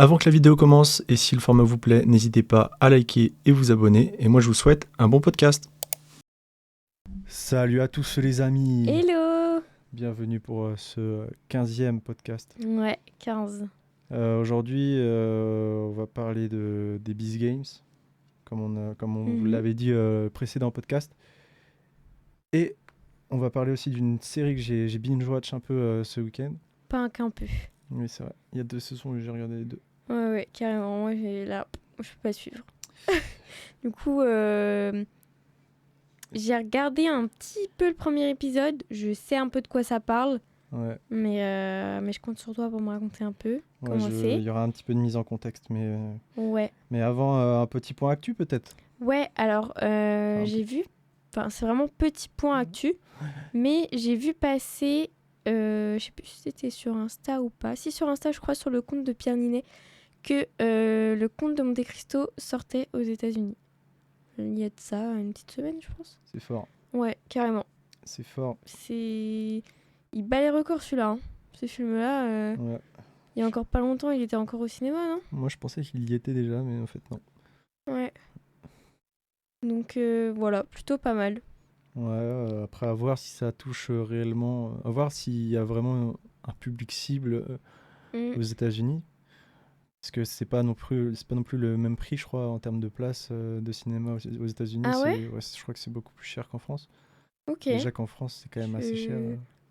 Avant que la vidéo commence, et si le format vous plaît, n'hésitez pas à liker et vous abonner. Et moi, je vous souhaite un bon podcast. Salut à tous les amis. Hello. Bienvenue pour ce 15e podcast. Ouais, 15. Aujourd'hui, on va parler des Beast Games, comme on vous l'avait dit précédent podcast. Et on va parler aussi d'une série que j'ai binge-watch un peu ce week-end. Pas qu'un peu. Oui, c'est vrai. Il y a 2 saisons où j'ai regardé les 2. Ouais, carrément. Moi, je peux pas suivre. Du coup, j'ai regardé un petit peu le premier épisode. Je sais un peu de quoi ça parle. Ouais. Mais je compte sur toi pour me raconter un peu comment c'est. Il y aura un petit peu de mise en contexte, Ouais. Mais avant, un petit point actu peut-être. Ouais, alors, j'ai vu... Enfin, c'est vraiment petit point actu. Mais j'ai vu passer... je sais plus si c'était sur Insta ou pas. Si, sur Insta, je crois, sur le compte de Pierre Ninet, que le Comte de Monte Cristo sortait aux États-Unis. Il y a de ça une petite semaine, je pense. C'est fort. Ouais, carrément. C'est fort. Il bat les records, celui-là. Hein. Ce film-là, Ouais. il y a encore pas longtemps, il était encore au cinéma, non ? Moi, je pensais qu'il y était déjà, mais en fait, non. Ouais. Donc, voilà, plutôt pas mal. Ouais, après, à voir si ça touche réellement... à voir s'il y a vraiment un public cible aux États-Unis. Parce que c'est pas non plus le même prix, je crois, en termes de place de cinéma aux États-Unis. Ah ouais ? Je crois que c'est beaucoup plus cher qu'en France. Ok. Déjà qu'en France, c'est quand même assez cher.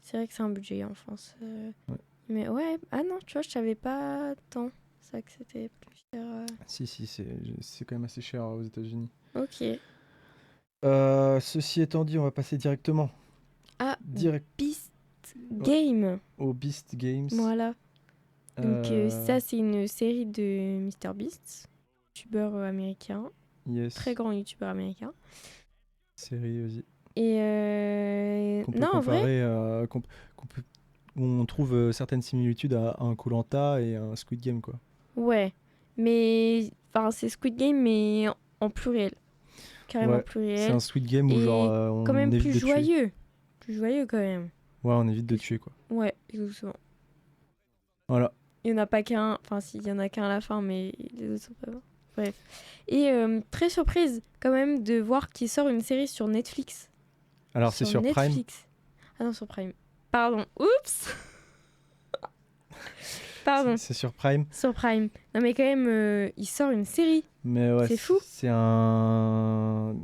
C'est vrai que c'est un budget en France. Ouais. Mais ouais, ah non, tu vois, je savais pas tant ça que c'était plus cher. Si, c'est quand même assez cher aux États-Unis. Ok. Ceci étant dit, on va passer directement Beast Game. au Beast Games. Voilà. Donc ça, c'est une série de MrBeast, youtubeur américain. Yes. Très grand youtubeur américain. Série aussi. Et qu'on peut non, comparer, en vrai, où on trouve certaines similitudes à un Koh-Lanta et un Squid Game, quoi. ouais. Mais enfin, c'est Squid Game, mais en pluriel. Carrément pluriel. C'est un Squid Game où genre on quand même évite plus de tuer. joyeux. Plus joyeux quand même. Ouais, on évite de tuer, quoi. Ouais, exactement. Voilà. Il n'y en a pas qu'un. Enfin, si, il y en a qu'un à la fin, mais les autres sont pas bons. Bref. Et très surprise, quand même, de voir qu'il sort une série sur Netflix. Alors, c'est sur Netflix. Prime. Ah non, sur Prime. Pardon. Oups. Pardon. C'est sur Prime. Sur Prime. Non, mais quand même, il sort une série. Mais ouais, c'est fou. C'est un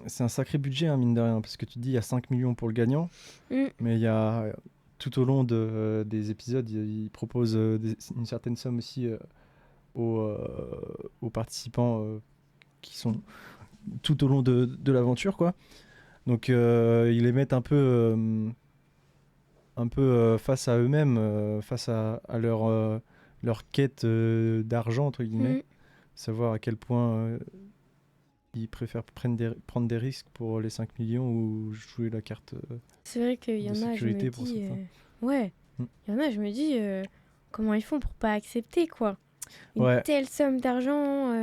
sacré budget, hein, mine de rien. Parce que tu te dis, il y a 5 millions pour le gagnant. Mais il y a... Tout au long des épisodes, il propose une certaine somme aussi aux participants qui sont tout au long de l'aventure, quoi. Donc ils les mettent un peu face à eux-mêmes, face à leur quête d'argent, entre guillemets. Savoir à quel point ils préfèrent prendre des risques pour les 5 millions ou jouer la carte c'est vrai qu'il y en a, je me dis... Ouais, il y en a, je me dis, comment ils font pour pas accepter, quoi. Une telle somme d'argent...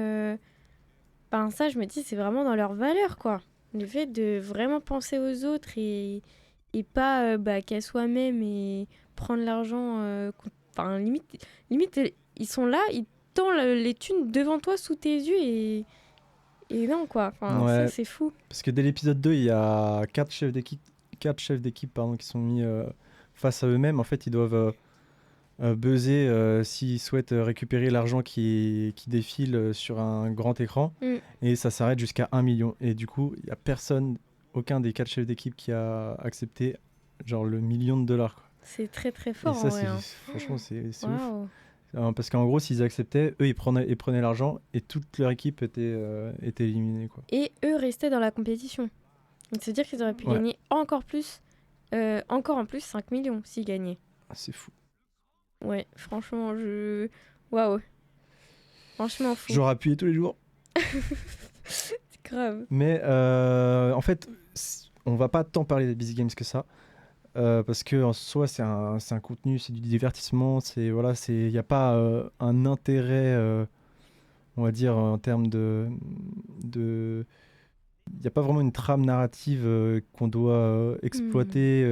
Ben ça, je me dis, c'est vraiment dans leur valeur, quoi. Le fait de vraiment penser aux autres et pas qu'à soi-même et prendre l'argent... Enfin, limite, ils sont là, ils tendent les thunes devant toi, sous tes yeux et non, quoi. Enfin, ça, c'est fou. Parce que dès l'épisode 2, il y a 4 chefs d'équipe qui sont mis face à eux-mêmes. En fait, ils doivent buzzer s'ils souhaitent récupérer l'argent qui défile sur un grand écran. Et ça s'arrête jusqu'à 1 million. Et du coup, il n'y a personne, aucun des 4 chefs d'équipe qui a accepté genre le $1 million, quoi. C'est très très fort. Et ça, en vrai, franchement, c'est wow. ouf. Parce qu'en gros, s'ils acceptaient, eux, ils prenaient l'argent et toute leur équipe était éliminée, quoi. Et eux restaient dans la compétition. Donc, c'est-à-dire qu'ils auraient pu gagner encore en plus 5 millions s'ils gagnaient. Ah, c'est fou. Ouais, franchement, waouh. Franchement fou. J'aurais appuyé tous les jours. C'est grave. Mais en fait, on va pas tant parler des Beast Games que ça. Parce que en soi c'est un contenu, c'est du divertissement, il n'y a pas un intérêt, on va dire, en termes de il n'y a pas vraiment une trame narrative qu'on doit exploiter,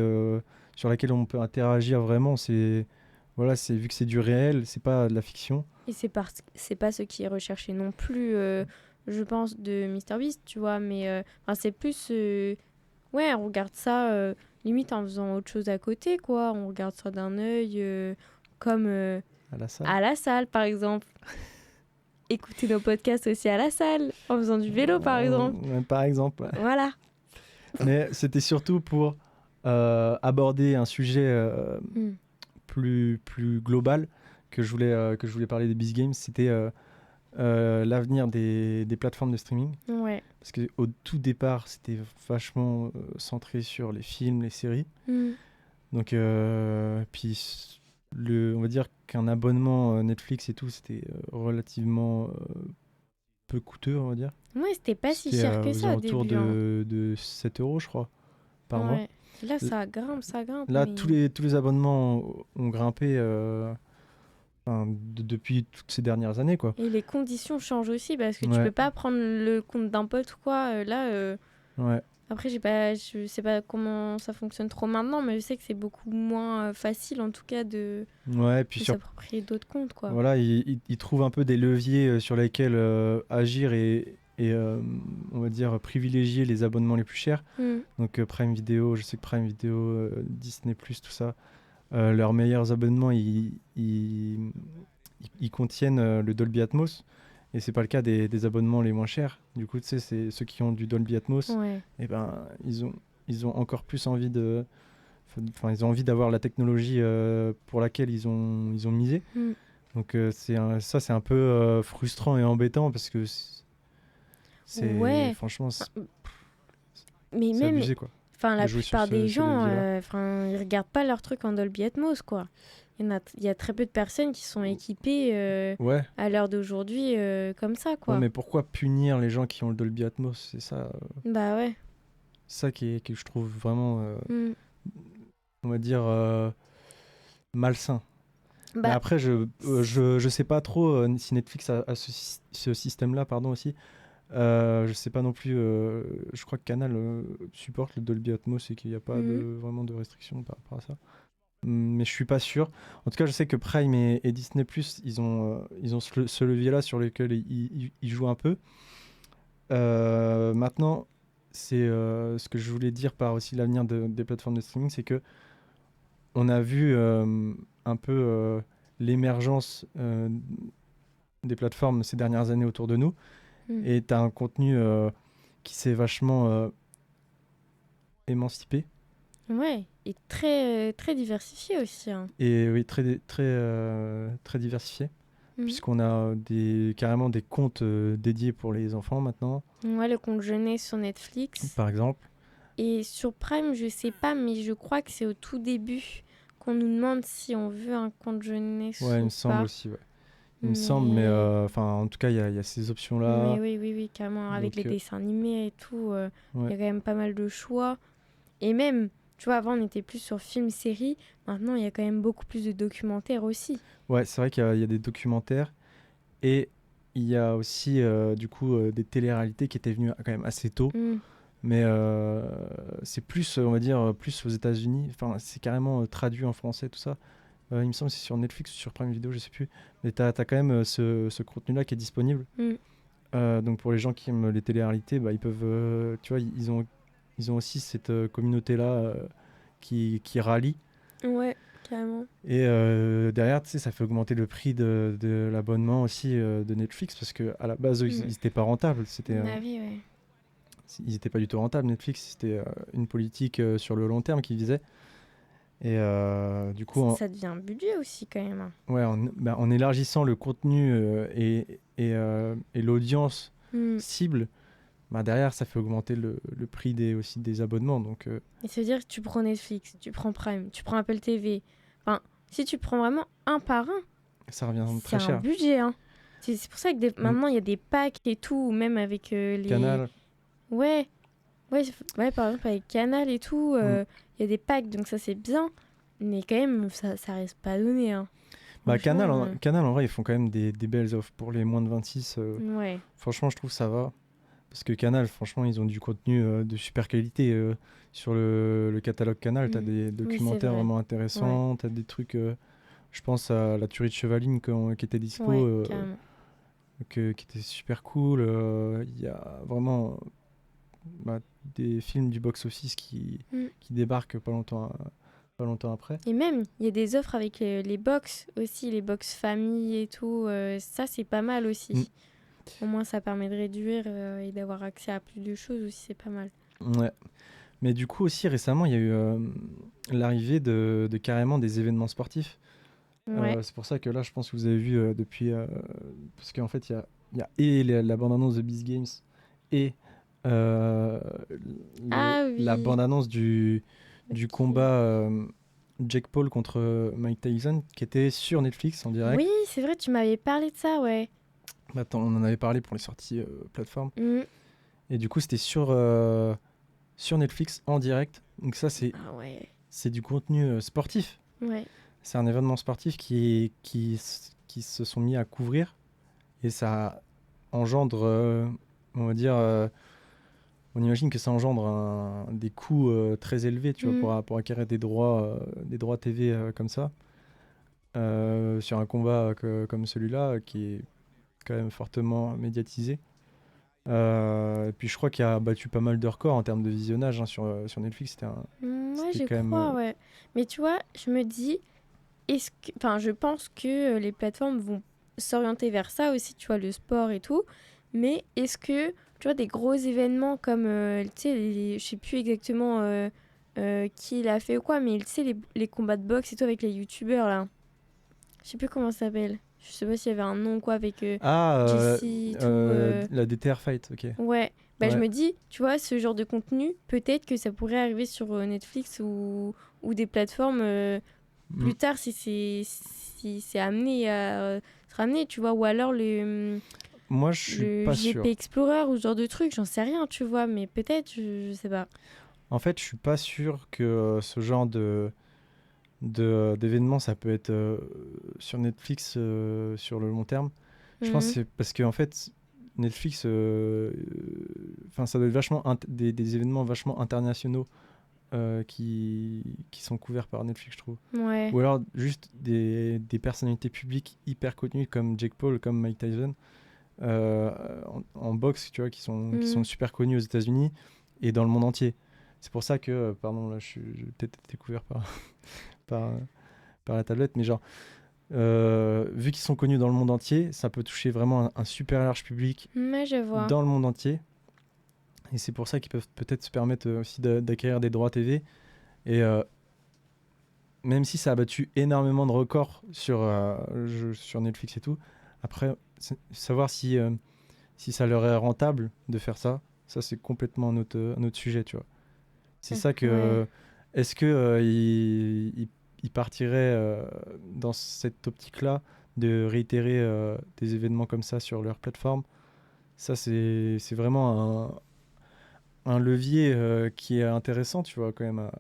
sur laquelle on peut interagir vraiment. Vu que c'est du réel, c'est pas de la fiction. Et c'est pas ce qui est recherché non plus, je pense, de MrBeast, tu vois. Mais c'est plus... ouais, on regarde ça limite en faisant autre chose à côté, quoi. On regarde ça d'un œil comme à la salle, par exemple. Écouter nos podcasts aussi à la salle, en faisant du vélo, par exemple. Par exemple. Voilà. Mais c'était surtout pour aborder un sujet plus global que je voulais parler des Beast Games. C'était l'avenir des plateformes de streaming. Ouais. Parce qu'au tout départ, c'était vachement centré sur les films, les séries. Donc, puis on va dire qu'un abonnement Netflix et tout, c'était relativement peu coûteux, on va dire. Ouais, c'était pas si cher que ça au début. Autour de 7 euros, je crois, par mois. Là, ça grimpe. Là, tous les abonnements ont grimpé depuis toutes ces dernières années, quoi. Et les conditions changent aussi, parce que tu peux pas prendre le compte d'un pote ou quoi. Là, après, je sais pas comment ça fonctionne trop maintenant, mais je sais que c'est beaucoup moins facile, en tout cas, de s'approprier d'autres comptes, quoi. Voilà, ils trouvent un peu des leviers sur lesquels agir et on va dire privilégier les abonnements les plus chers. Donc Prime Video, je sais que Prime Video, Disney+, tout ça, leurs meilleurs abonnements, ils contiennent le Dolby Atmos. Et c'est pas le cas des abonnements les moins chers. Du coup, tu sais, c'est ceux qui ont du Dolby Atmos. Et ben, ils ont encore plus envie de... Enfin, ils ont envie d'avoir la technologie pour laquelle ils ont misé. Donc c'est un peu frustrant et embêtant parce que franchement, mais c'est même abusé, quoi. La plupart des gens, ils regardent pas leur truc en Dolby Atmos, quoi. Il y a très peu de personnes qui sont équipées à l'heure d'aujourd'hui comme ça, quoi. Ouais, mais pourquoi punir les gens qui ont le Dolby Atmos? C'est ça. Bah ouais. Ça que je trouve vraiment, on va dire, malsain. Mais après, je sais pas trop si Netflix a ce système-là, pardon, aussi. Je sais pas non plus. Je crois que Canal supporte le Dolby Atmos et qu'il n'y a pas vraiment de restrictions par rapport à ça. Mais je suis pas sûr. En tout cas, je sais que Prime et Disney+, ils ont ce levier-là sur lequel ils jouent un peu. Maintenant, c'est ce que je voulais dire par aussi l'avenir des plateformes de streaming, c'est que on a vu un peu l'émergence des plateformes ces dernières années autour de nous. Et tu as un contenu qui s'est vachement émancipé. Ouais, et très diversifié aussi. Hein. Et oui, très diversifié. Puisqu'on a carrément des comptes dédiés pour les enfants maintenant. Ouais, le compte jeunesse sur Netflix. Par exemple. Et sur Prime, je sais pas, mais je crois que c'est au tout début qu'on nous demande si on veut un compte jeunesse ou pas. Ouais, il me semble aussi, ouais. Il me semble, mais en tout cas, il y a ces options-là. Mais oui, carrément. Avec les dessins animés et tout, il y a quand même pas mal de choix. Et même, tu vois, avant, on était plus sur films, séries. Maintenant, il y a quand même beaucoup plus de documentaires aussi. Ouais, c'est vrai qu'il y a des documentaires. Et il y a aussi, du coup, des téléréalités qui étaient venues quand même assez tôt. Mais c'est plus, on va dire, plus aux États-Unis. Enfin, c'est carrément traduit en français, tout ça. Il me semble que c'est sur Netflix ou sur Prime Video, je sais plus. Mais t'as quand même ce contenu-là qui est disponible. Donc pour les gens qui aiment les téléréalités, ils peuvent, tu vois, ils ont aussi cette communauté-là qui rallie. Ouais, carrément. Et derrière, tu sais, ça fait augmenter le prix de l'abonnement aussi de Netflix parce qu'à la base, eux, ils n'étaient pas rentables. Ils n'étaient pas du tout rentables, Netflix. C'était une politique sur le long terme qu'ils visaient. Et du coup, ça devient un budget aussi quand même. Ouais, en élargissant le contenu et l'audience cible, derrière ça fait augmenter le prix aussi des abonnements. Donc, et ça veut dire que tu prends Netflix, tu prends Prime, tu prends Apple TV. Enfin, si tu prends vraiment un par un, ça revient très cher. C'est un budget. Hein. C'est pour ça que maintenant il y a des packs et tout, même avec les... Canal. Ouais, par exemple avec Canal et tout, il y a des packs, donc ça c'est bien. Mais quand même, ça reste pas donné. Hein. Canal, en vrai, ils font quand même des belles offres pour les moins de 26. Ouais. Franchement, je trouve ça va. Parce que Canal, franchement, ils ont du contenu de super qualité. Sur le catalogue Canal, t'as des documentaires vraiment intéressants. T'as des trucs Je pense à La Tuerie de Chevaline qui était dispo, Ouais, carrément. qui était super cool. Il y a vraiment bah, des films du box-office Mm. qui débarquent pas longtemps après. Et même, il y a des offres avec les box aussi, les box famille et tout. Ça, c'est pas mal aussi. Mm. Au moins, ça permet de réduire et d'avoir accès à plus de choses aussi, c'est pas mal. Ouais. Mais du coup aussi récemment, il y a eu l'arrivée de carrément des événements sportifs. Ouais. C'est pour ça que là, je pense que vous avez vu depuis... parce qu'en fait, il y a et la bande-annonce de Beast Games et euh, Ah la oui. bande-annonce du Ok. combat Jake Paul contre Mike Tyson qui était sur Netflix en Oui, direct. c'est vrai, tu m'avais parlé de ça, ouais. Attends, on en avait parlé pour les sorties plateformes. Mm. Et du coup, c'était sur Netflix en direct. Donc ça, Ah ouais. c'est du contenu sportif. Ouais. C'est un événement sportif qui se sont mis à couvrir. Et ça engendre, on va dire, on imagine que ça engendre des coûts très élevés, tu vois, Mm. pour acquérir des droits TV comme ça. Sur un combat comme celui-là, qui est quand même fortement médiatisé. Et puis je crois qu'il a battu pas mal de records en termes de visionnage hein, sur Netflix. Ouais, C'était je quand même. crois, ouais. Mais tu vois, je me dis, enfin, je pense que les plateformes vont s'orienter vers ça aussi, tu vois, le sport et tout. Mais est-ce que, tu vois, des gros événements comme, tu sais, je sais plus exactement qui l'a fait ou quoi, mais tu sais, les combats de boxe et tout avec les youtubeurs là. Je sais plus comment ça s'appelle. Je sais pas s'il y avait un nom quoi avec Ah, JC et tout. la DTR Fight, ok. Ouais. Bah, je Ouais. me dis, tu vois, ce genre de contenu, peut-être que ça pourrait arriver sur Netflix ou des plateformes Mm. plus tard si c'est amené à se ramener, tu vois. Ou alors Moi, je suis le pas GP sûr. Explorer ou ce genre de truc, j'en sais rien, tu vois. Mais peut-être, je sais pas. En fait, je suis pas sûr que ce genre d'événement, ça peut être sur Netflix sur le long terme. Je pense que Mhm. c'est parce que en fait, Netflix, enfin, ça doit être vachement des événements vachement internationaux qui sont couverts par Netflix, je trouve. Ouais. Ou alors juste des personnalités publiques hyper connues comme Jake Paul, comme Mike Tyson, euh, en boxe, tu vois, qui sont Mhm. super connus aux États-Unis et dans le monde entier. C'est pour ça que, pardon, là, je vais peut-être été couvert par, par la tablette, mais genre, vu qu'ils sont connus dans le monde entier, ça peut toucher vraiment un super large public Ouais, je vois. dans le monde entier. Et c'est pour ça qu'ils peuvent peut-être se permettre aussi d'acquérir des droits TV. Et même si ça a battu énormément de records sur Netflix et tout, après, savoir si ça leur est rentable de faire ça, ça c'est complètement un autre sujet, tu vois. C'est ça que... Ouais. est-ce que ils partiraient dans cette optique-là de réitérer des événements comme ça sur leur plateforme? Ça, c'est vraiment un levier qui est intéressant, tu vois, quand même,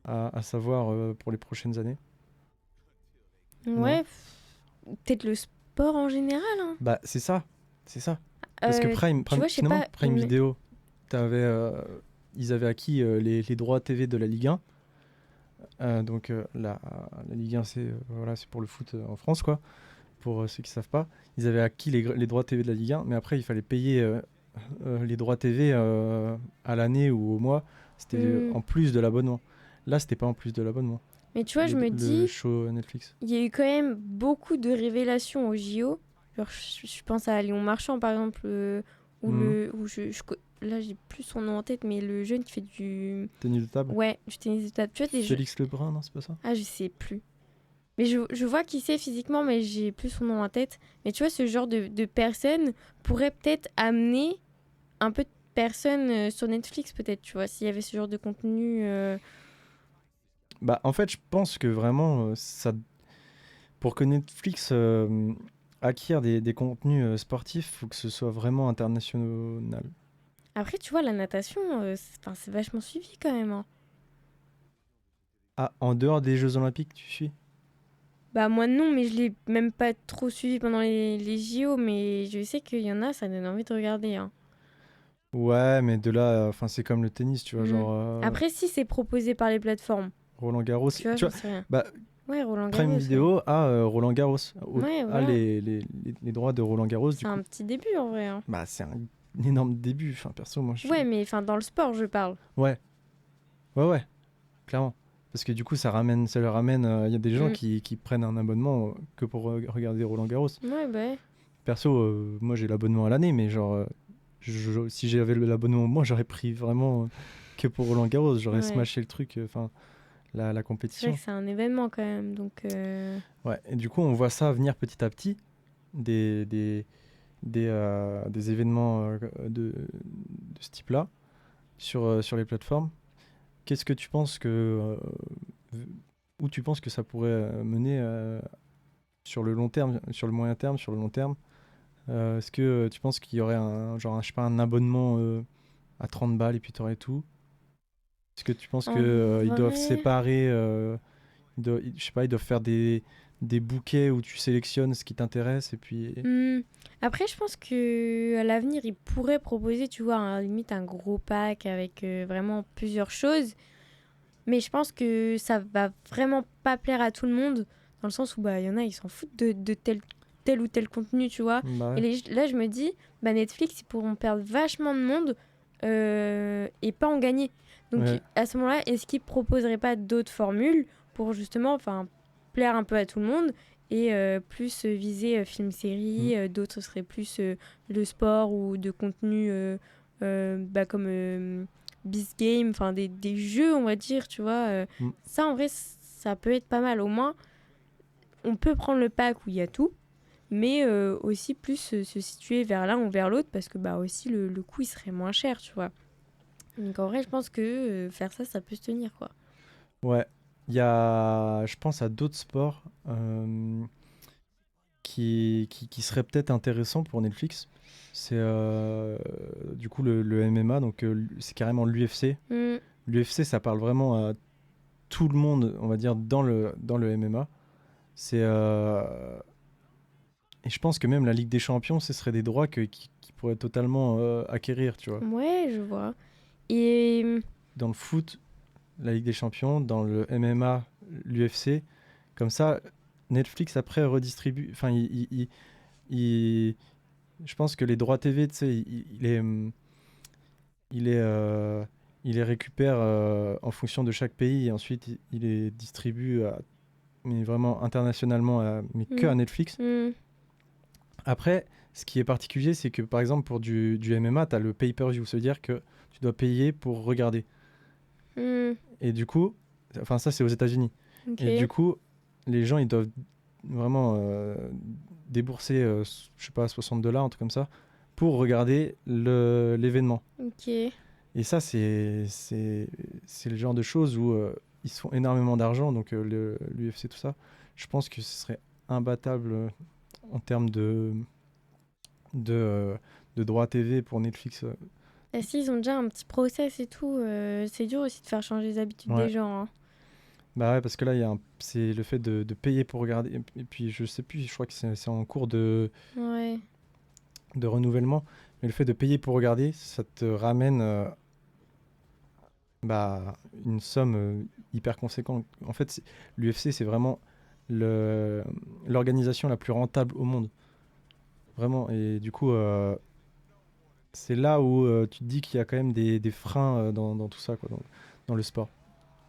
à savoir pour les prochaines années, non? Ouais, peut-être le sport en général, hein. Bah, c'est ça, c'est ça. Parce que Tu vois, je sais finalement, pas, Prime Video, t'avais, ils avaient acquis les droits TV de la Ligue 1. Donc la Ligue 1, voilà, c'est pour le foot en France, quoi. Pour ceux qui savent pas, ils avaient acquis les droits TV de la Ligue 1, mais après il fallait payer les droits TV à l'année ou au mois. C'était Hmm. en plus de l'abonnement. Là, c'était pas en plus de l'abonnement. Mais tu vois, je me Le dis, show Netflix. il y a eu quand même beaucoup de révélations au JO. Genre, je pense à Léon Marchand, par exemple, ou Mhm. là, j'ai plus son nom en tête, mais le jeune qui fait du... Tennis de table. Ouais, du tennis de table. Tu vois, des jeux... Félix Lebrun, non, c'est pas ça? Ah, je sais plus. Mais je vois qui c'est physiquement, mais j'ai plus son nom en tête. Mais tu vois, ce genre de personnes pourrait peut-être amener un peu de personnes sur Netflix, peut-être, tu vois, s'il y avait ce genre de contenu. Bah, en fait, je pense que vraiment, pour que Netflix acquiert des contenus sportifs, faut que ce soit vraiment international. Après, tu vois, la natation, c'est vachement suivi quand même, hein. Ah, en dehors des Jeux Olympiques, tu suis? Bah moi non, mais je l'ai même pas trop suivi pendant les JO, mais je sais qu'il y en a, ça donne envie de regarder, hein. Ouais, mais de là, enfin, c'est comme le tennis, tu vois, Mm. genre Après, si c'est proposé par les plateformes, Roland Garros. tu vois, Tu j'en vois, sais rien. bah, Ouais, Roland Prime Garros. Video a Roland Garros, Ouais, a voilà. les droits de Roland Garros. C'est un petit début en vrai. Hein. Bah, c'est un énorme début. Enfin, perso, moi, Ouais, mais dans le sport, je parle. Ouais, ouais, clairement. Parce que du coup, ça leur ramène. Il y a des gens qui prennent un abonnement que pour regarder Roland Garros. Ouais, bah. Perso, moi, j'ai l'abonnement à l'année, mais genre, si j'avais l'abonnement, moi, j'aurais pris vraiment que pour Roland Garros. J'aurais smashé le truc. Enfin. La compétition. C'est vrai que c'est un événement quand même, donc... Ouais, et du coup, on voit ça venir petit à petit, des événements de ce type-là sur les plateformes. Qu'est-ce que tu penses où tu penses que ça pourrait mener sur le long terme, sur le moyen terme, sur le long terme? Est-ce que tu penses qu'il y aurait je sais pas, un abonnement à 30 balles et puis tu aurais tout? Est-ce que tu penses qu'ils doivent séparer, je sais pas, ils doivent faire des bouquets où tu sélectionnes ce qui t'intéresse et puis... Après, je pense qu'à l'avenir, ils pourraient proposer, tu vois, limite un gros pack avec vraiment plusieurs choses. Mais je pense que ça va vraiment pas plaire à tout le monde, dans le sens où il y en a, ils s'en foutent de tel ou tel contenu, tu vois. Bah ouais. Et là, je me dis, Netflix, ils pourront perdre vachement de monde et pas en gagner. Donc à ce moment-là, est-ce qu'ils proposeraient pas d'autres formules pour justement plaire un peu à tout le monde et plus viser film-série, d'autres seraient plus le sport ou de contenu comme Beast Game, enfin des jeux, on va dire, tu vois. Ça, en vrai, ça peut être pas mal. Au moins, on peut prendre le pack où il y a tout, mais aussi plus se situer vers l'un ou vers l'autre parce que aussi le coût, il serait moins cher, tu vois. Donc en vrai, je pense que faire ça, ça peut se tenir, quoi. Ouais, je pense à d'autres sports qui seraient peut-être intéressants pour Netflix. C'est du coup le MMA, donc c'est carrément l'UFC. L'UFC, ça parle vraiment à tout le monde, on va dire, dans le MMA. C'est et je pense que même la Ligue des Champions, ce serait des droits qui pourraient totalement acquérir, tu vois. Ouais, je vois. Et dans le foot, la Ligue des Champions, dans le MMA, l'UFC, comme ça, Netflix après redistribue. Enfin, je pense que les droits TV, tu sais, il les récupère en fonction de chaque pays et ensuite il les distribue mais vraiment internationalement, mais que à Netflix. Après, ce qui est particulier, c'est que par exemple pour du MMA, tu as le pay-per-view, ça veut dire que tu dois payer pour regarder. Et du coup, enfin ça c'est aux États-Unis. Okay. Et du coup, les gens ils doivent vraiment débourser, je sais pas, $60, un truc comme ça, pour regarder l'événement. Ok. Et ça c'est le genre de choses où ils se font énormément d'argent, donc l'UFC tout ça. Je pense que ce serait imbattable en termes de droits TV pour Netflix. Et s'ils ont déjà un petit process et tout, c'est dur aussi de faire changer les habitudes des gens. Hein. Bah ouais, parce que là, c'est le fait de payer pour regarder. Et puis, je sais plus, je crois que c'est en cours de renouvellement. Mais le fait de payer pour regarder, ça te ramène une somme hyper conséquente. En fait, l'UFC, c'est vraiment l'organisation la plus rentable au monde. Vraiment. Et du coup, c'est là où tu te dis qu'il y a quand même des freins dans tout ça, quoi, dans le sport.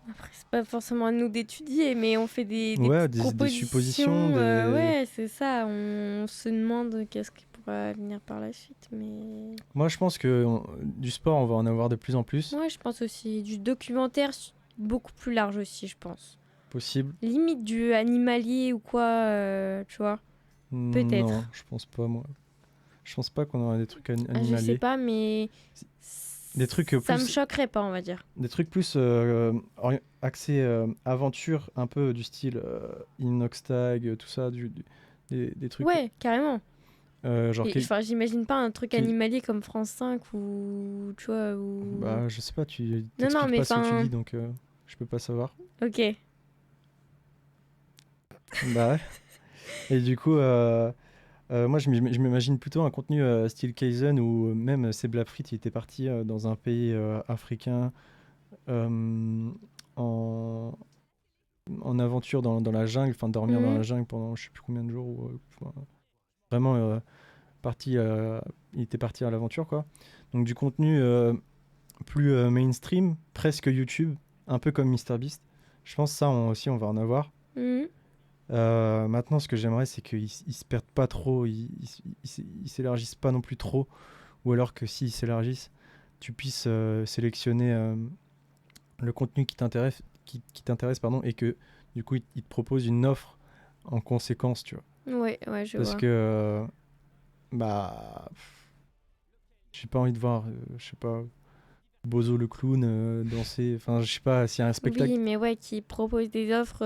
Après, c'est pas forcément à nous d'étudier, mais on fait des propositions. Des suppositions. Ouais, c'est ça. On se demande qu'est-ce qui pourra venir par la suite. Mais... Moi, je pense que du sport, on va en avoir de plus en plus. Ouais, je pense aussi. Du documentaire, beaucoup plus large aussi, je pense. Possible. Limite du animalier ou quoi, tu vois. Peut-être. Non, je pense pas, moi. Je pense pas qu'on aura des trucs animaliers. Je sais pas, mais... Des trucs ça me choquerait pas, on va dire. Des trucs plus axés aventure, un peu du style Inoxtag, tout ça, des trucs. Ouais, carrément. Genre j'imagine pas un truc animalier comme France 5 ou tu vois ou... Bah je sais pas, tu t'expliques pas ce que tu dis, donc je peux pas savoir. Ok. Bah ouais. Et du coup moi je m'imagine plutôt un contenu style Kaizen où même Seb Lafrite il était parti dans un pays africain en en aventure dans la jungle, enfin dormir dans la jungle pendant je sais plus combien de jours. Vraiment, il était parti à l'aventure, quoi. Donc du contenu plus mainstream, presque YouTube, un peu comme MrBeast. Je pense que ça aussi, on va en avoir. Maintenant, ce que j'aimerais, c'est qu'ils se perdent pas trop, ils s'élargissent pas non plus trop, ou alors que s'ils s'élargissent, tu puisses sélectionner le contenu qui t'intéresse, pardon, et que du coup, ils te proposent une offre en conséquence, tu vois. Ouais, je vois. Parce que, j'ai pas envie de voir, je sais pas, Bozo le clown danser, enfin, je sais pas, s'il y a un spectacle. Oui, mais ouais, qui propose des offres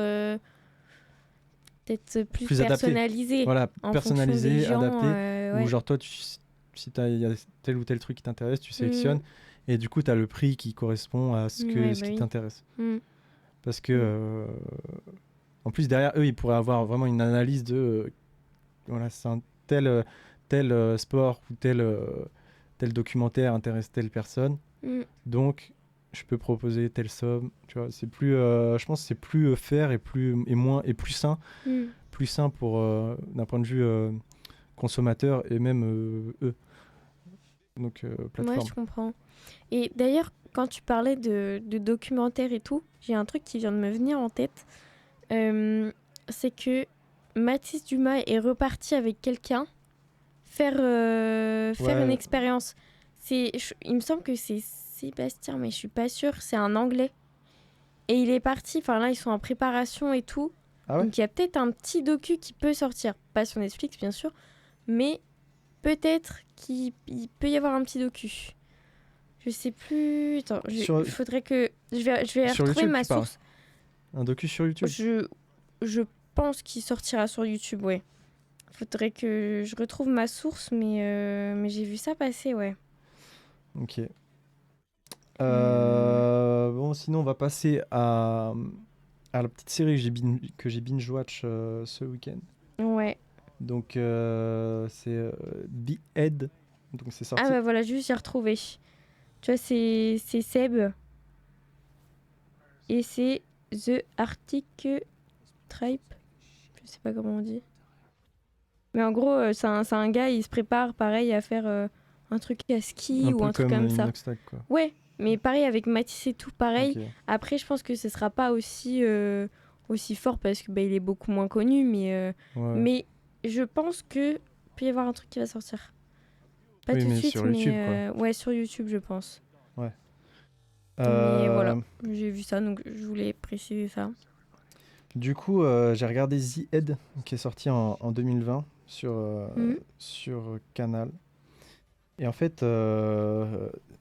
peut-être plus adapté. personnalisées. Voilà, en personnalisé, fonction des gens, adapté. Ou genre toi, si il y a tel ou tel truc qui t'intéresse, tu sélectionnes. Et du coup, tu as le prix qui correspond à ce qui t'intéresse. Parce que, en plus, derrière eux, ils pourraient avoir vraiment une analyse de voilà, c'est un tel sport ou tel documentaire intéresse telle personne. Donc, je peux proposer telle somme. Tu vois, c'est plus, je pense que c'est plus fair et plus sain. Plus sain pour d'un point de vue consommateur et même eux. Donc, plateforme. Ouais, je comprends. Et d'ailleurs, quand tu parlais de documentaire et tout, j'ai un truc qui vient de me venir en tête. C'est que Mathis Dumas est reparti avec quelqu'un faire une expérience. Il me semble que c'est Sébastien, mais je suis pas sûre. C'est un Anglais. Et il est parti. Enfin là, ils sont en préparation et tout. Ah ouais. Donc il y a peut-être un petit docu qui peut sortir. Pas sur Netflix, bien sûr. Mais peut-être qu'il peut y avoir un petit docu. Je sais plus. Attends, il faudrait que. Je vais retrouver YouTube, ma source. Un docu sur YouTube. Je pense qu'il sortira sur YouTube, ouais. Faudrait que je retrouve ma source, mais j'ai vu ça passer, ouais. Ok. Bon, sinon, on va passer à la petite série que j'ai binge-watch ce week-end. Ouais. Donc, c'est The Head. Donc, c'est sorti. Ah bah voilà, juste j'ai retrouvé. Tu vois, c'est Seb. Et c'est The Arctic Tribe. Je sais pas comment on dit. Mais en gros, c'est un gars, il se prépare pareil à faire un truc à ski ou un truc comme ça. Inoxtag, quoi. Ouais, mais pareil avec Mathis et tout, pareil. Okay. Après, je pense que ce sera pas aussi fort parce que il est beaucoup moins connu, mais je pense que peut y avoir un truc qui va sortir. Pas tout de suite, sur YouTube, quoi. Ouais, sur YouTube, je pense. Ouais. Mais voilà, j'ai vu ça, donc je voulais préciser ça. Du coup, j'ai regardé The Head, qui est sorti en 2020 sur Canal. Et en fait,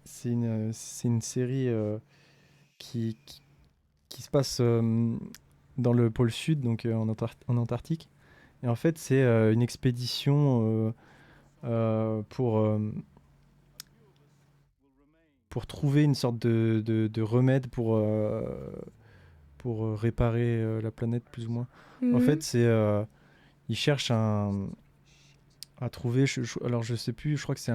c'est une série qui se passe dans le pôle sud, donc en Antarctique. Et en fait, c'est une expédition pour trouver une sorte de remède pour réparer la planète, plus ou moins. En fait, ils cherchent à trouver, alors je sais plus, je crois que c'est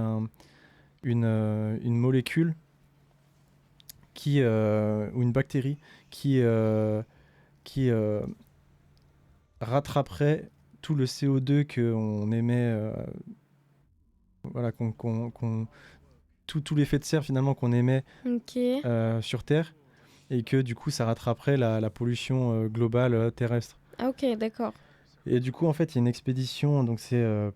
une molécule ou une bactérie qui rattraperait tout le CO2 qu'on émet, voilà, tout l'effet de serre finalement qu'on émet sur Terre, et que du coup ça rattraperait la pollution globale terrestre. Ah ok, d'accord. Et du coup en fait il y a une expédition, donc c'est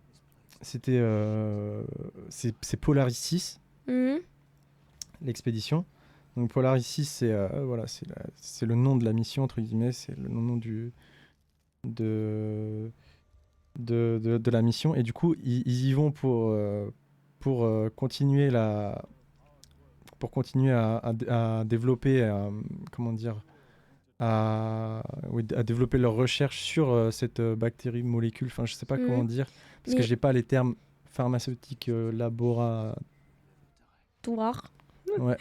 Polaris 6, l'expédition. Donc Polaris 6, c'est le nom de la mission, entre guillemets, c'est le nom de la mission. Et du coup, ils y vont pour continuer à développer, comment dire, à développer leur recherche sur cette bactérie molécule. Enfin, je sais pas comment dire, parce que j'ai pas les termes pharmaceutiques laboratoires. Ouais.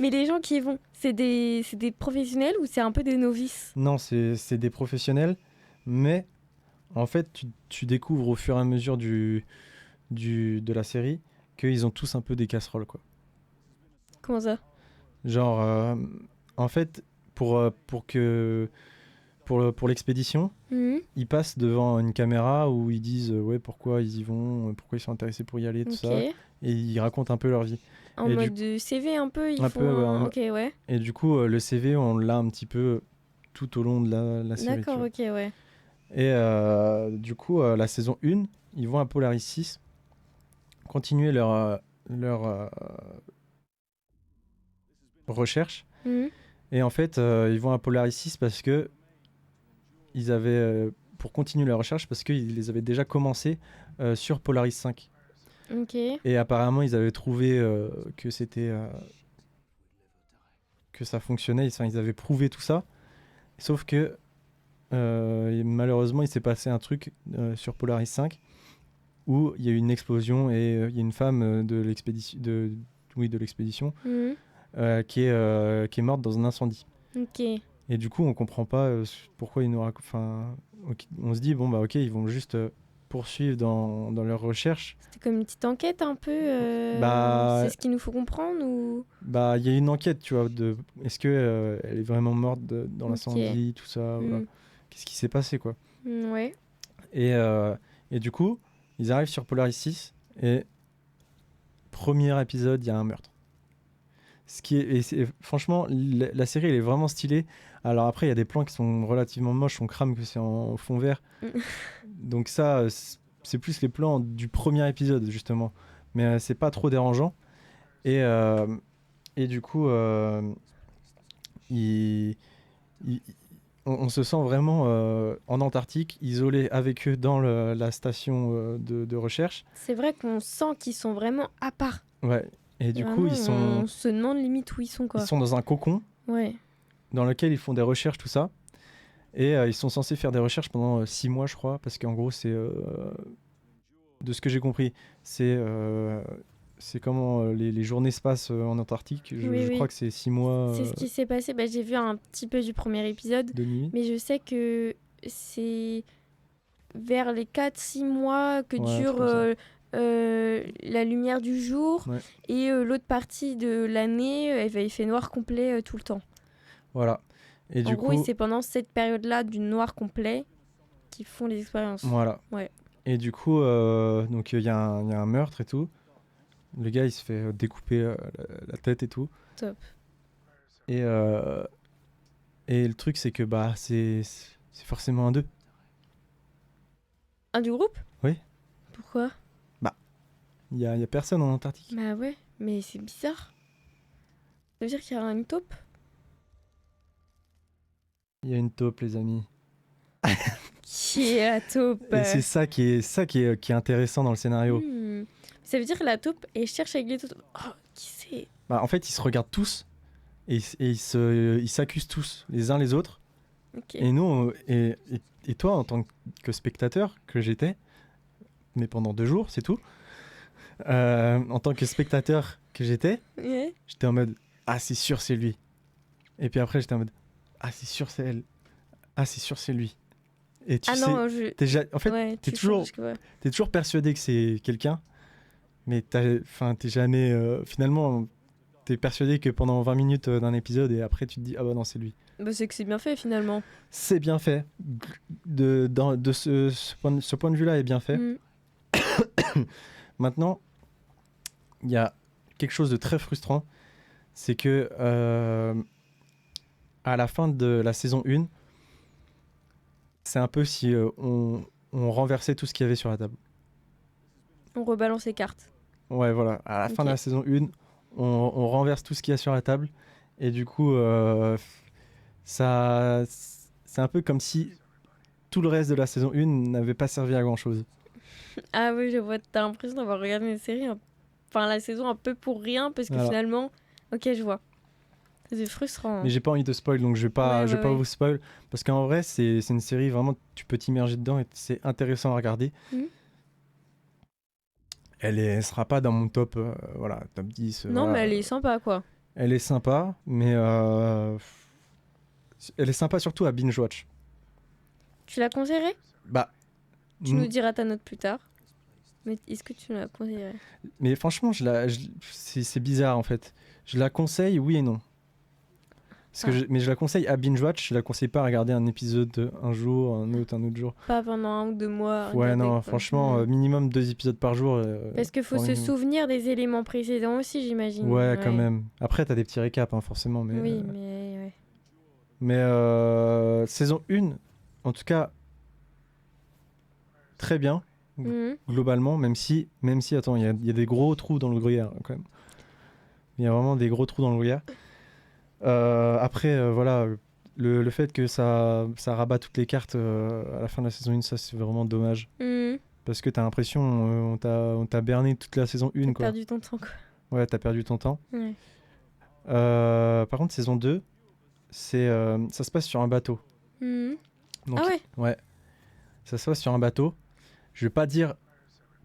Mais les gens qui y vont, c'est des professionnels ou c'est un peu des novices? Non, c'est des professionnels, mais en fait, tu découvres au fur et à mesure de la série qu'ils ont tous un peu des casseroles, quoi. Comment ça? Genre, en fait, pour que pour l'expédition, ils passent devant une caméra où ils disent pourquoi ils y vont, pourquoi ils sont intéressés pour y aller, tout ça. Et ils racontent un peu leur vie. En mode de CV un peu, ils font... Ok, ouais. Et du coup, le CV, on l'a un petit peu tout au long de la série. D'accord, ok, ouais. Et du coup, la saison 1, ils vont à Polaris 6, continuer leur recherche. Et en fait, ils vont à Polaris 6 parce que ils avaient, pour continuer leur recherche, parce qu'ils les avaient déjà commencé sur Polaris 5. Ok. Et apparemment, ils avaient trouvé que c'était... que ça fonctionnait, enfin, ils avaient prouvé tout ça. Sauf que malheureusement, il s'est passé un truc sur Polaris 5 où il y a eu une explosion et il y a une femme de l'expédition qui est morte dans un incendie. Ok. Et du coup, on comprend pas pourquoi ils nous racontent. On se dit ok, ils vont juste poursuivre dans leur recherche. C'était comme une petite enquête un peu. C'est ce qu'il nous faut comprendre ou. Il y a une enquête, tu vois, de est-ce que elle est vraiment morte dans l'incendie, tout ça. Voilà. Qu'est-ce qui s'est passé, quoi. Ouais. Et du coup, ils arrivent sur Polaris 6 et premier épisode, il y a un meurtre. Franchement, la série, elle est vraiment stylée. Alors après, il y a des plans qui sont relativement moches. On crame que c'est en fond vert. Donc ça, c'est plus les plans du premier épisode, justement. Mais c'est pas trop dérangeant. Et du coup, on se sent vraiment en Antarctique, isolé avec eux dans la station de recherche. C'est vrai qu'on sent qu'ils sont vraiment à part. Ouais. Et du coup, on se demande limite où ils sont, quoi. Ils sont dans un cocon dans lequel ils font des recherches, tout ça. Et ils sont censés faire des recherches pendant 6 mois, je crois, parce qu'en gros, c'est... de ce que j'ai compris, c'est comment les journées se passent en Antarctique. Je crois que c'est 6 mois... C'est ce qui s'est passé. J'ai vu un petit peu du premier épisode. De nuit. Mais je sais que c'est vers les 4-6 mois que dure... la lumière du jour et l'autre partie de l'année il fait noir complet tout le temps. Voilà. Et en gros, c'est pendant cette période-là du noir complet qu'ils font les expériences. Voilà. Ouais. Et du coup, donc il y a un meurtre et tout. Le gars, il se fait découper la tête et tout. Top. Et le truc, c'est que c'est forcément un 2. Un du groupe ? Oui. Pourquoi ? Il y a personne en Antarctique. Bah ouais, mais c'est bizarre. Ça veut dire qu'il y a une taupe ? Il y a une taupe, les amis. Qui est la taupe ? Et c'est ça qui est intéressant dans le scénario. Ça veut dire que la taupe, elle cherche avec les autres. Oh, qui c'est ? En fait, ils se regardent tous et ils s'accusent tous les uns les autres. Okay. Et nous, et toi, en tant que spectateur que j'étais, mais pendant 2 jours, c'est tout. En tant que spectateur que j'étais, j'étais en mode c'est sûr c'est lui. Et puis après j'étais en mode c'est sûr c'est elle. C'est sûr c'est lui. Et tu sais, en fait t'es toujours persuadé que c'est quelqu'un, mais t'es jamais finalement t'es persuadé que pendant 20 minutes d'un épisode et après tu te dis non c'est lui. C'est que c'est bien fait finalement. C'est bien fait. De ce point de vue là est bien fait. Maintenant, il y a quelque chose de très frustrant, c'est que à la fin de la saison 1, c'est un peu si on renversait tout ce qu'il y avait sur la table. On rebalance les cartes. Ouais, voilà. À la fin de la saison 1, on renverse tout ce qu'il y a sur la table. Et du coup, c'est un peu comme si tout le reste de la saison 1 n'avait pas servi à grand-chose. Ah oui, je vois. T'as l'impression d'avoir regardé une série, la saison un peu pour rien, parce que finalement... Ok, je vois. C'est frustrant. Mais j'ai pas envie de spoil, donc je vais pas vous spoil. Parce qu'en vrai, c'est une série, vraiment, tu peux t'immerger dedans et c'est intéressant à regarder. Elle sera pas dans mon top, top 10. Non, mais elle est sympa, quoi. Elle est sympa, mais elle est sympa surtout à binge-watch. Tu la conseillerais ? Tu nous diras ta note plus tard. Mais est-ce que tu la conseillerais ? Mais franchement, c'est bizarre en fait. Je la conseille, oui et non. Mais je la conseille à binge-watch, je la conseille pas à regarder un épisode un jour, un autre jour. Pas pendant 1 ou 2 mois. Ouais, non, franchement, minimum 2 épisodes par jour. Parce qu'il faut se souvenir des éléments précédents aussi, j'imagine. Ouais, quand même. Après, t'as des petits récaps, hein, forcément. Mais, oui, mais ouais. Mais saison 1, en tout cas, très bien, globalement, même si attends, il y a des gros trous dans le gruyère, quand même. Il y a vraiment des gros trous dans le gruyère. Après, voilà, le fait que ça rabat toutes les cartes à la fin de la saison 1, ça c'est vraiment dommage. Parce que t'as l'impression on t'a berné toute la saison 1. T'as perdu ton temps, quoi. Ouais, t'as perdu ton temps. Ouais. Par contre, saison 2, ça se passe sur un bateau. Donc, ah ouais. Ouais. Ça se passe sur un bateau. Je vais pas dire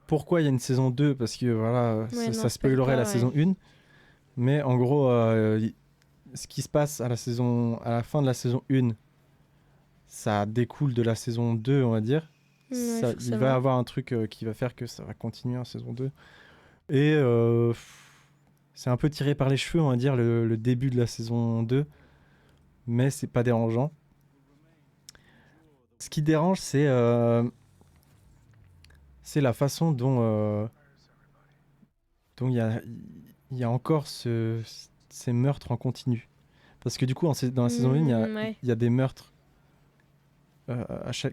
pourquoi il y a une saison 2, parce que voilà, ça spoilerait la saison 1. Mais en gros, ce qui se passe à la fin de la saison 1, ça découle de la saison 2, on va dire. Il va y avoir un truc qui va faire que ça va continuer en saison 2. Et c'est un peu tiré par les cheveux, on va dire, le début de la saison 2. Mais c'est pas dérangeant. Ce qui dérange, c'est la façon dont il y a encore ces meurtres en continu. Parce que du coup, dans la saison 1, il y a des meurtres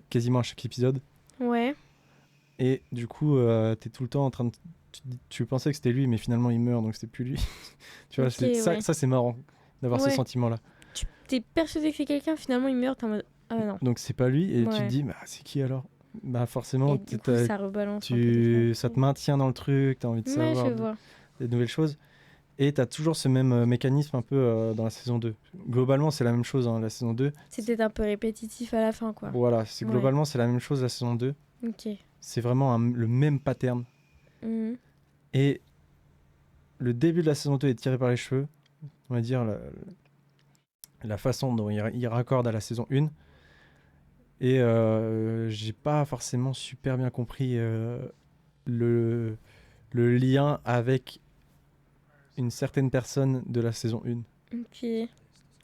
quasiment à chaque épisode. Ouais. Et du coup, t'es tout le temps en train de... Tu pensais que c'était lui, mais finalement, il meurt, donc c'était plus lui. Tu vois, ça, c'est marrant d'avoir ce sentiment-là. T'es persuadé que c'est quelqu'un, finalement, il meurt, t'es en mode... Ah non. Donc c'est pas lui, et tu te dis, bah, c'est qui alors ? Bah forcément, du coup, ça rebalance ça te maintient dans le truc, t'as envie de savoir des nouvelles choses. Et t'as toujours ce même mécanisme un peu dans la saison 2. Globalement, c'est la même chose, la saison 2. C'est peut-être un peu répétitif à la fin, quoi. Voilà, globalement, c'est la même chose la saison 2. Ok. C'est vraiment le même pattern. Et le début de la saison 2 est tiré par les cheveux. On va dire la façon dont il raccorde à la saison 1. Et j'ai pas forcément super bien compris le lien avec une certaine personne de la saison 1. Ok.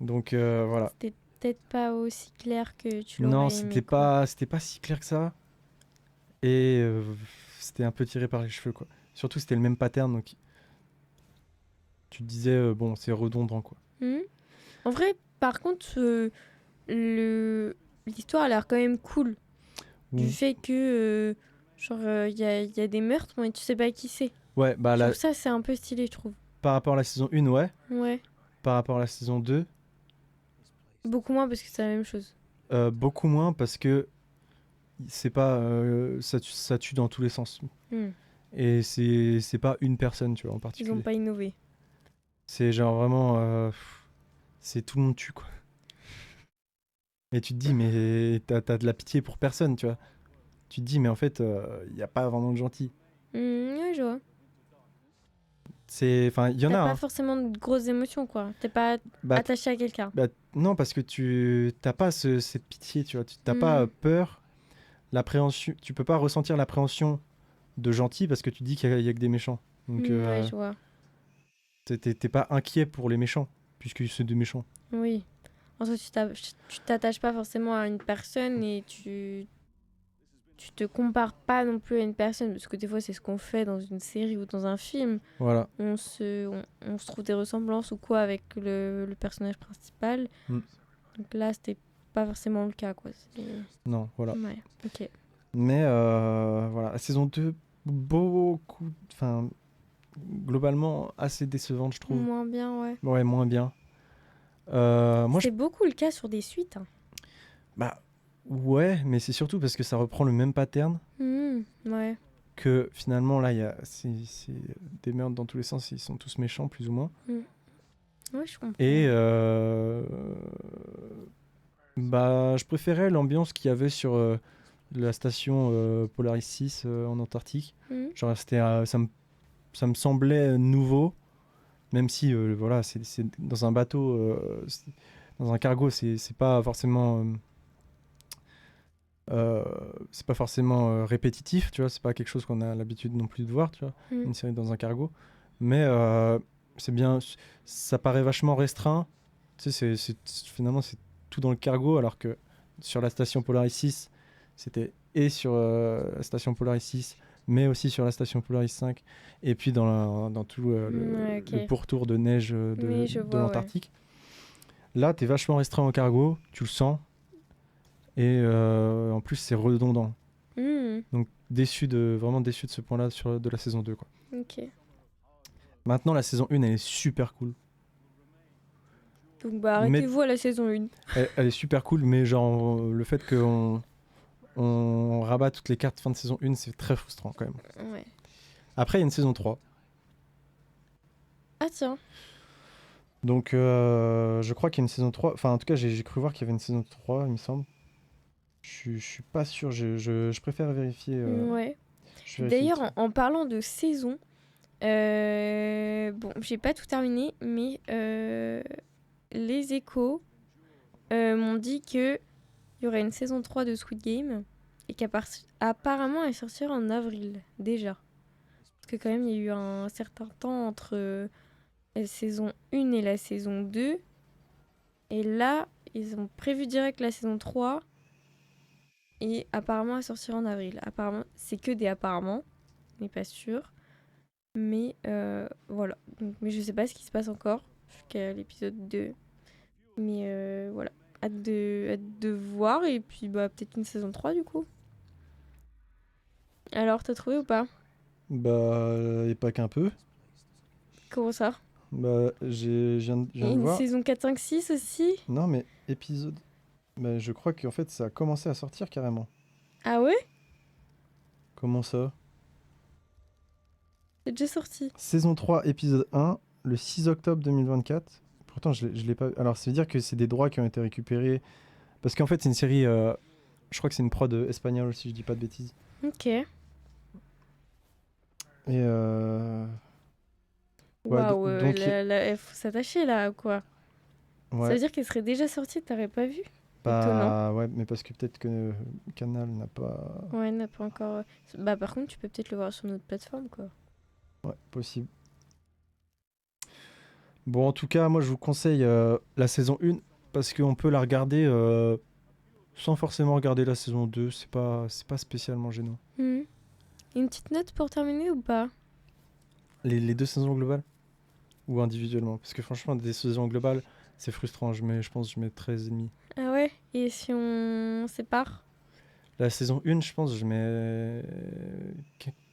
Donc voilà. C'était peut-être pas aussi clair que tu l'aurais aimé. Non, c'était pas si clair que ça. Et c'était un peu tiré par les cheveux, quoi. Surtout, c'était le même pattern, donc tu te disais, bon, c'est redondant, quoi. En vrai, par contre, l'histoire a l'air quand même cool. Du fait que, il y a des meurtres, mais tu sais pas qui c'est. Ouais, bah ça, c'est un peu stylé, je trouve. Par rapport à la saison 1, ouais. Ouais. Par rapport à la saison 2. Beaucoup moins parce que c'est la même chose. Beaucoup moins parce que c'est pas ça tue dans tous les sens. Et c'est pas une personne, tu vois, en particulier. Ils ont pas innové. C'est genre vraiment c'est tout le monde tue, quoi. Et tu te dis mais t'as de la pitié pour personne, tu vois. Tu te dis mais en fait y a pas vraiment de gentil. Ouais, je vois. Il y en a. T'as pas forcément de grosses émotions, quoi. T'es pas attaché à quelqu'un. Non, parce que tu t'as pas cette pitié, tu vois. Tu t'as pas peur, l'appréhension. Tu peux pas ressentir l'appréhension de gentil parce que tu dis qu'il y a que des méchants. Donc, ouais, je vois. T'es pas inquiet pour les méchants, puisque c'est des méchants. Oui. En fait, tu t'attaches pas forcément à une personne et tu te compares pas non plus à une personne, parce que des fois c'est ce qu'on fait dans une série ou dans un film. Voilà. On se trouve des ressemblances ou quoi avec le personnage principal. Donc là c'était pas forcément le cas, quoi. Non, voilà. Ouais, ok. Mais voilà, la saison 2, globalement assez décevante, je trouve. Moins bien, ouais. Ouais, moins bien. C'est beaucoup le cas sur des suites. Bah ouais, mais c'est surtout parce que ça reprend le même pattern. Ouais. Que finalement là, c'est des meurtres dans tous les sens, ils sont tous méchants plus ou moins. Ouais, je comprends. Et je préférais l'ambiance qu'il y avait sur la station Polaris 6 en Antarctique. Genre ça me semblait nouveau, même si voilà, c'est dans un bateau, dans un cargo, c'est pas forcément répétitif, tu vois, c'est pas quelque chose qu'on a l'habitude non plus de voir, tu vois, une série dans un cargo, mais c'est bien, ça paraît vachement restreint Tu sais, finalement, c'est tout dans le cargo, alors que sur la station Polaris 6, c'était et sur la station Polaris 6, mais aussi sur la station Polaris 5, et puis dans tout le pourtour de neige de l'Antarctique. Ouais. Là, tu es vachement restreint en cargo, tu le sens, et en plus, c'est redondant. Donc, vraiment déçu de ce point-là de la saison 2. Quoi. Ok. Maintenant, la saison 1, elle est super cool. Donc, arrêtez-vous à la saison 1. Elle est super cool, mais genre, le fait qu'on rabat toutes les cartes fin de saison 1, c'est très frustrant quand même. Ouais. Après, il y a une saison 3. Ah tiens. Donc, je crois qu'il y a une saison 3. Enfin, en tout cas, j'ai cru voir qu'il y avait une saison 3, il me semble. Je suis pas sûr, je préfère vérifier. Ouais. D'ailleurs, en parlant de saison, bon, j'ai pas tout terminé, mais les Échos m'ont dit qu'il y aurait une saison 3 de Squid Game et qu'apparemment elle sortira en avril déjà. Parce que quand même, il y a eu un certain temps entre la saison 1 et la saison 2. Et là, ils ont prévu direct la saison 3. Et apparemment, elle sortira en avril. Apparemment, c'est que des apparemment. On n'est pas sûr. Mais voilà. Donc, mais je sais pas ce qui se passe encore jusqu'à l'épisode 2. Mais voilà. Hâte de voir. Et puis peut-être une saison 3 du coup. Alors, t'as trouvé ou pas? Et pas qu'un peu. Comment ça? Je viens de voir. Une saison 4, 5, 6 aussi? Non, mais épisode... je crois qu'en fait, ça a commencé à sortir carrément. Ah ouais? Comment ça? C'est déjà sorti. Saison 3, épisode 1, le 6 octobre 2024. Pourtant, je l'ai pas... Alors, ça veut dire que c'est des droits qui ont été récupérés. Parce qu'en fait, c'est une série... je crois que c'est une prod espagnole, si je dis pas de bêtises. Ok. Et Waouh, il faut s'attacher là, quoi. Ouais. Ça veut dire qu'elle serait déjà sortie, t'aurais pas vu? Étonnant. Ouais, mais parce que peut-être que Canal n'a pas... Ouais, n'a pas encore... par contre, tu peux peut-être le voir sur notre plateforme, quoi. Ouais, possible. Bon, en tout cas, moi, je vous conseille la saison 1, parce qu'on peut la regarder sans forcément regarder la saison 2. C'est pas spécialement gênant. Une petite note pour terminer ou pas? Les deux saisons globales? Ou individuellement? Parce que franchement, des saisons globales, c'est frustrant. Je pense que je mets 13,5. Ah ouais? Et si on sépare? La saison 1, je pense que je mets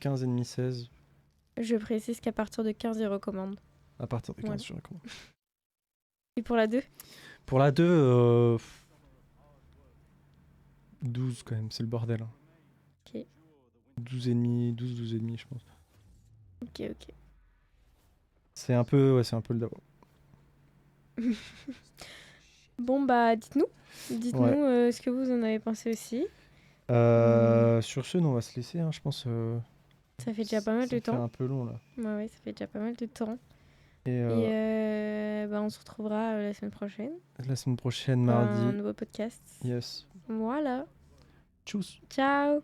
15,5, 16. Je précise qu'à partir de 15, ils recommandent. À partir de 15, je recommande. Et pour la 2? Pour la 2, 12 quand même, c'est le bordel. Hein. Ok. 12,5, je pense. Ok. C'est un peu le d'abord. Bon, dites-nous. Dites-nous ce que vous en avez pensé aussi. Sur ce, on va se laisser, hein, je pense. Ça fait déjà pas mal de temps. Ça fait un peu long, là. Ouais, ça fait déjà pas mal de temps. Et on se retrouvera la semaine prochaine. La semaine prochaine, mardi. Un nouveau podcast. Yes. Voilà. Tchuss. Ciao.